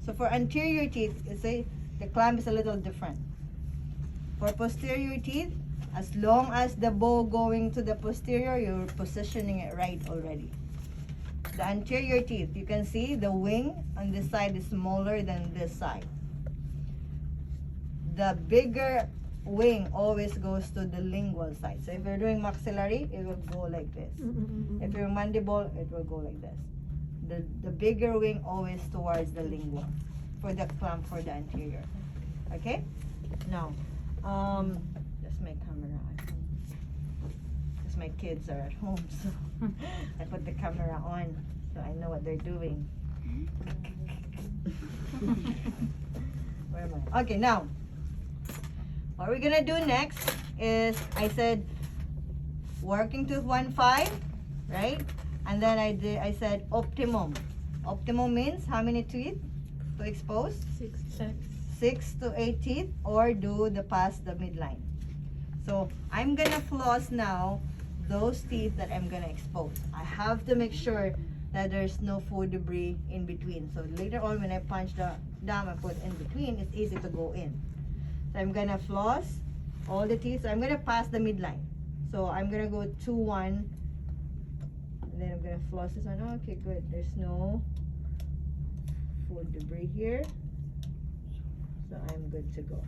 So for anterior teeth, you see the clamp is a little different. For posterior teeth, as long as the bow going to the posterior, you're positioning it right already. The anterior teeth, you can see the wing on this side is smaller than this side. The bigger wing always goes to the lingual side. So if you're doing maxillary, it will go like this. If you're mandible, it will go like this. The bigger wing always towards the lingual for the clamp for the anterior. Okay? Now, that's my camera. Because my kids are at home, so I put the camera on so I know what they're doing. Where am I? Okay, now, what we're gonna do next is, I said, working tooth 1-5, right? And then I said optimum. Optimum means how many teeth to expose? 6 to 8 teeth, or do the past the midline. So I'm gonna floss now those teeth that I'm gonna expose. I have to make sure that there's no food debris in between. So later on when I punch the dam I put in between, it's easy to go in. So I'm gonna floss all the teeth. So I'm gonna pass the midline. So I'm gonna go 2-1. And then I'm gonna floss this one. Oh, okay, good. There's no food debris here. So I'm good to go.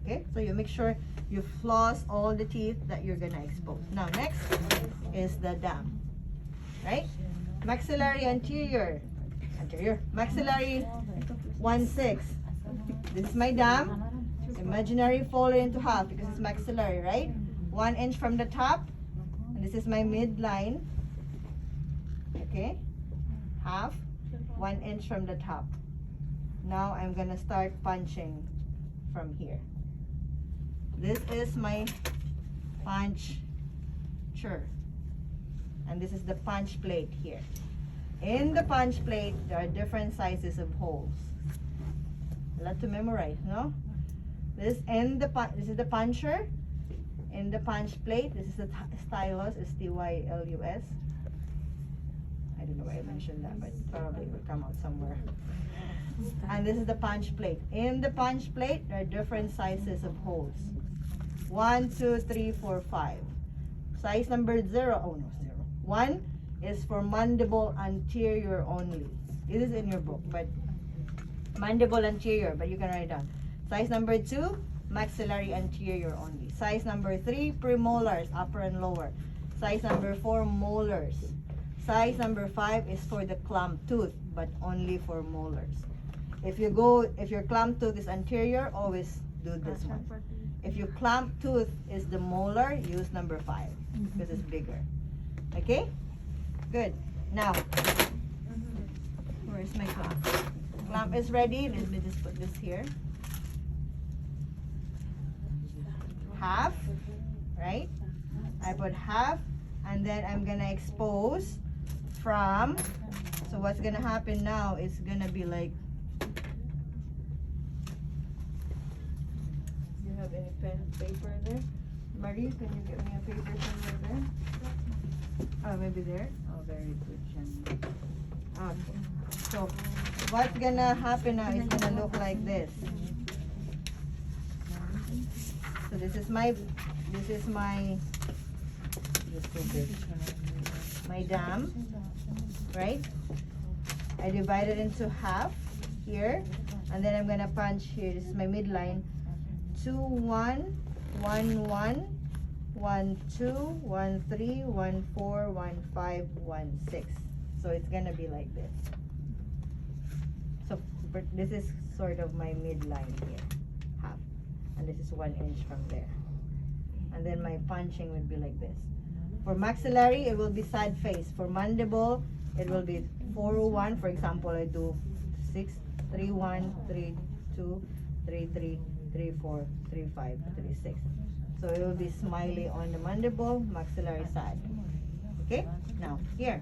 Okay, so you make sure you floss all the teeth that you're gonna expose. Now next is the dam, right? Maxillary anterior, maxillary 1-6. This is my dam. Imaginary fold it into half because it's maxillary, right? 1 inch from the top, and this is my midline. Okay, half, 1 inch from the top. Now I'm gonna start punching from here. This is my puncher, and this is the punch plate here. In the punch plate, there are different sizes of holes. A lot to memorize, no? This is the puncher. In the punch plate, this is the stylus, S-T-Y-L-U-S. I don't know why I mentioned that, but probably it will come out somewhere. And this is the punch plate. In the punch plate, there are different sizes of holes. 1, 2, 3, 4, 5. Size number 0, oh no, 0. 1 is for mandible anterior only. This is in your book, but mandible anterior, but you can write it down. Size number 2, maxillary anterior only. Size number 3, premolars, upper and lower. Size number 4, molars. Size number 5 is for the clamp tooth, but only for molars. If your clamp tooth is anterior, always do this one. If your clamp tooth is the molar, use number 5 because it's bigger. Okay? Good. Now, where's my clamp? Clamp is ready. Let me just put this here. Half, right? I put half, and then I'm gonna expose from. So what's gonna happen now is gonna be like. Do you have any pen, paper in there? Marie, can you get me a paper somewhere there? Oh, maybe there. Oh, very good, Jenny. Okay. So what's gonna happen now is gonna look like this. So this is my dam, right? I divide it into half here, and then I'm gonna punch here. This is my midline. 2, 1, 1, 1, 1, 2, 1, 3, 1, 4, 1, 5, 1, 6. So it's gonna be like this. So this is sort of my midline here, half, and this is 1 inch from there. And then my punching would be like this. For maxillary, it will be side face. For mandible, it will be 4-1. For example, I do 6, 3, 1, 3, 2, 3, 3, 3, 4, 3, 5, 3, 6. So it will be smiley on the mandible, maxillary side. Okay? Now, here.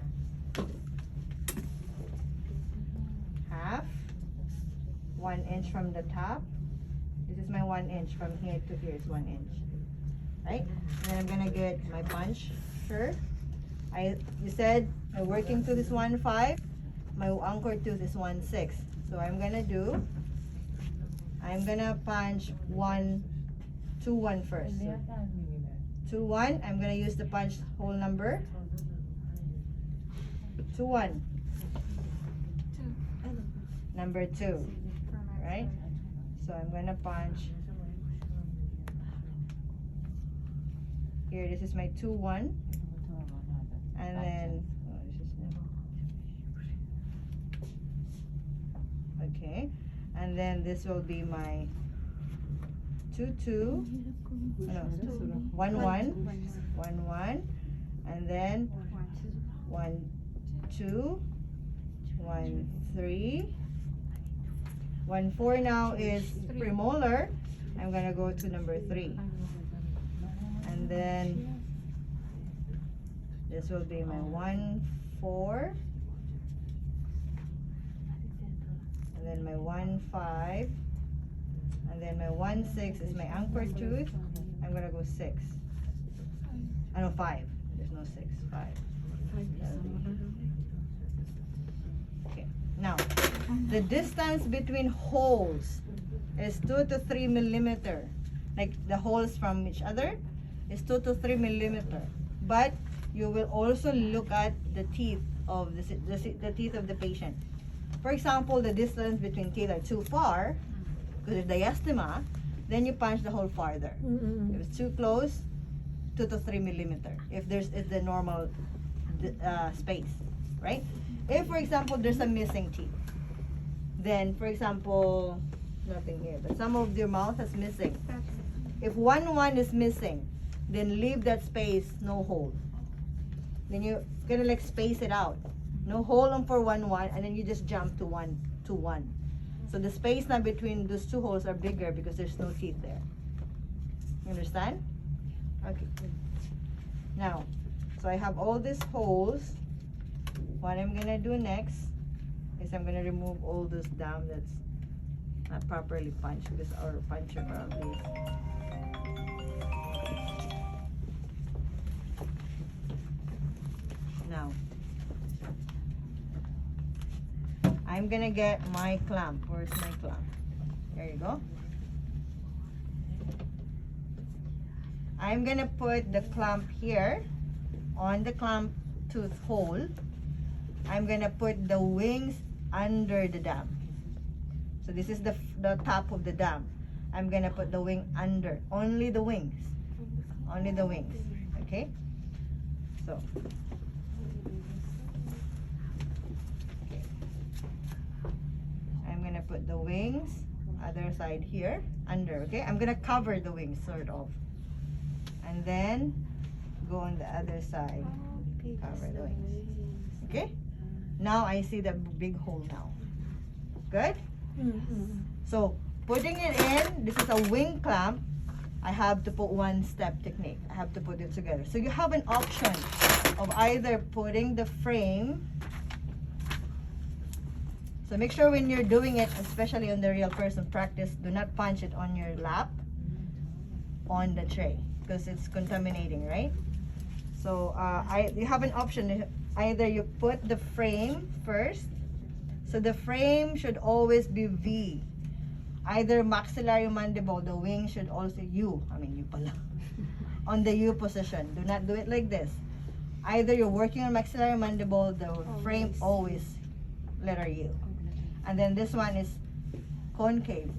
Half. 1 inch from the top. This is my 1 inch. From here to here is 1 inch. Right? And then I'm gonna get my puncher. You said I'm working to this 1-5. my anchor tooth is 1/6. So I'm gonna punch 1, 2, 1 first. So 2, 1, I'm gonna use the punch hole number. 2, 1. Number 2, right? So I'm gonna punch here. This is my 2, 1, and then okay, and then this will be my 2, 2, no, 1, 1, 1, 1, and then 1, 2, 1, 3. 1, 4 now is premolar. I'm gonna go to number 3, and then this will be my 1, 4, and then my 1, 5, and then my 1, 6 is my anchor tooth. I'm gonna go 6. I know 5. There's no 6. 5. Okay. Now, the distance between holes is 2 to 3 millimeter. Like the holes from each other is 2 to 3 millimeter. But you will also look at the teeth of the teeth of the patient. For example, the distance between teeth are too far, because there's diastema, then you punch the hole farther. If it's too close, 2 to 3 millimeter. If it's the normal space, right? If, for example, there's a missing teeth, then, for example, nothing here, but some of your mouth is missing. If 1, 1 is missing, then leave that space, no hole. Then you're gonna like space it out. No hole on for 1, 1, and then you just jump to 1, 2, 1. So the space now between those two holes are bigger because there's no teeth there. You understand? Okay. Now, so I have all these holes. What I'm gonna do next is I'm gonna remove all this dam that's not properly punched because our puncher probably is. Now, I'm gonna get my clamp. Where's my clamp? There you go. I'm gonna put the clamp here on the clamp tooth hole. I'm gonna put the wings under the dam. So this is the top of the dam. I'm gonna put the wing under, only the wings. Only the wings, okay? So, okay. I'm gonna put the wings, other side here, under, okay? I'm gonna cover the wings, sort of. And then, go on the other side, cover the wings, okay? Now I see the big hole now. Good? So, putting it in, this is a wing clamp. I have to put one step technique. I have to put it together. So you have an option of either putting the frame. So make sure when you're doing it, especially on the real person practice, do not punch it on your lap, on the tray, because it's contaminating, right? So you have an option. Either you put the frame first. So the frame should always be V. Either maxillary mandible, the wing should also U pala. On the U position. Do not do it like this. Either you're working on maxillary mandible, the frame always letter U. And then this one is concave.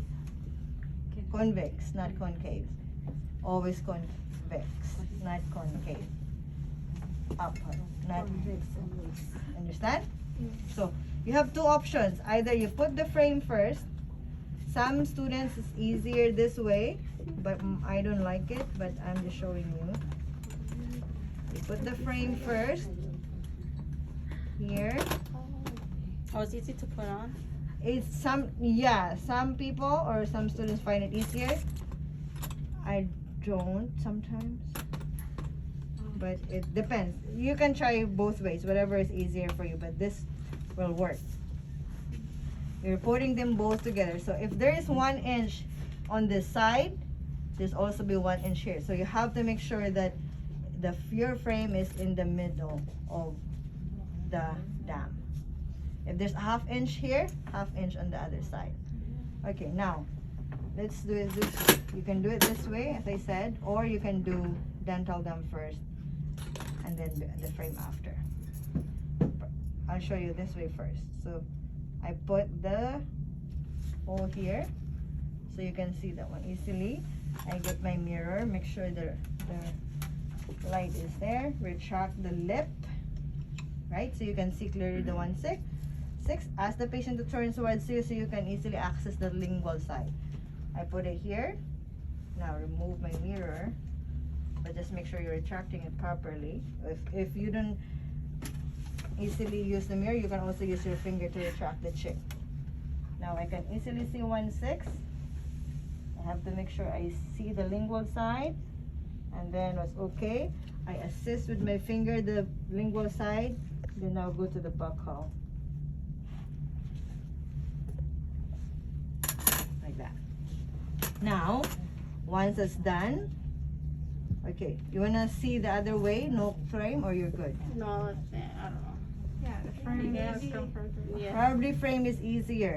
Convex, not concave. Always convex, not concave. Up, not understand? So you have two options. Either you put the frame first. Some students it's easier this way, but I don't like it, but I'm just showing you. You put the frame first here. Oh, it's easy to put on? It's some people or some students find it easier. I don't sometimes, but it depends. You can try both ways, whatever is easier for you, but this will work. You're putting them both together. So if there is 1 inch on this side, there's also be 1 inch here. So you have to make sure that your frame is in the middle of the dam. If there's a 1/2 inch here, 1/2 inch on the other side. Okay, now let's do it this way. You can do it this way, as I said, or you can do dental dam first and then the frame after. I'll show you this way first. So I put the hole here so you can see that one easily. I get my mirror, make sure the light is there. Retract the lip, right? So you can see clearly the 1/6. Ask the patient to turn towards you so you can easily access the lingual side. I put it here. Now remove my mirror, but just make sure you're retracting it properly. If you don't easily use the mirror, you can also use your finger to retract the chip. Now I can easily see 1/6. I have to make sure I see the lingual side, and then was okay. I assist with my finger the lingual side, then I'll go to the buck hole. Like that. Now, once it's done, okay, you wanna see the other way, no frame, or you're good? No, I don't know. Yeah, the frame Yeah, is yeah. Probably frame is easier.